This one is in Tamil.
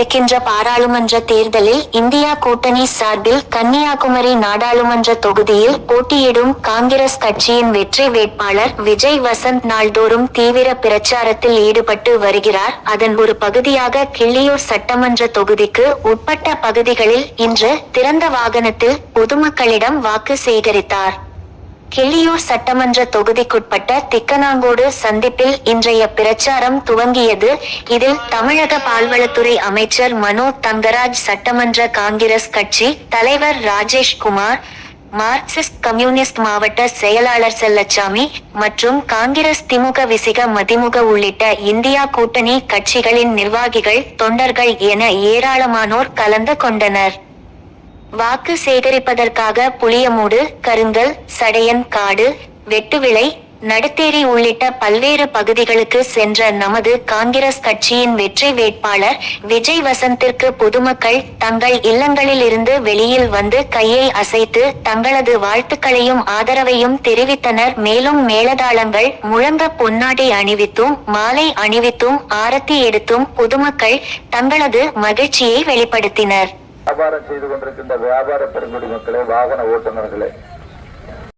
நடக்கின்ற பாராளுமன்ற தேர்தலில் இந்தியா கூட்டணி சார்பில் கன்னியாகுமரி நாடாளுமன்ற தொகுதியில் போட்டியிடும் காங்கிரஸ் கட்சியின் வெற்றி வேட்பாளர் விஜய் வசந்த் நாள்தோறும் தீவிர பிரச்சாரத்தில் ஈடுபட்டு வருகிறார். அதன் ஒரு பகுதியாக கிள்ளியூர் சட்டமன்ற தொகுதிக்கு உட்பட்ட பகுதிகளில் இன்று திறந்த வாகனத்தில் பொதுமக்களிடம் வாக்கு சேகரித்தார். கிள்ளியூர் சட்டமன்ற தொகுதிக்குட்பட்ட திக்கனாங்கோடு சந்திப்பில் இன்றைய பிரச்சாரம் துவங்கியது. இதில் தமிழக பால்வளத்துறை அமைச்சர் மனோ தங்கராஜ், சட்டமன்ற காங்கிரஸ் கட்சி தலைவர் ராஜேஷ் குமார், மார்க்சிஸ்ட் கம்யூனிஸ்ட் மாவட்ட செயலாளர் செல்லச்சாமி மற்றும் காங்கிரஸ், திமுக, விசிக, மதிமுக உள்ளிட்ட இந்தியா கூட்டணி கட்சிகளின் நிர்வாகிகள், தொண்டர்கள் என ஏராளமானோர் கலந்து கொண்டனர். வாக்கு சேகரிப்பதற்காக புளியமூடு, கருங்கல், சடையன் காடு, வெட்டுவிளை, நடுத்தேரி உள்ளிட்ட பல்வேறு பகுதிகளுக்கு சென்ற நமது காங்கிரஸ் கட்சியின் வெற்றி வேட்பாளர் விஜய் வசந்திற்கு பொதுமக்கள் தங்கள் இல்லங்களில் இருந்து வெளியில் வந்து கையை அசைத்து தங்களது வாழ்த்துக்களையும் ஆதரவையும் தெரிவித்தனர். மேலும் மேளதாளங்கள் முழங்க பொன்னாடை அணிவித்தும் மாலை அணிவித்தும் ஆரத்தி எடுத்தும் பொதுமக்கள் தங்களது மகிழ்ச்சியை வெளிப்படுத்தினர். வியாபாரம் செய்து கொண்டிருக்கின்ற வியாபார பெருங்குடி மக்களே, வாகன ஓட்டுநர்களே,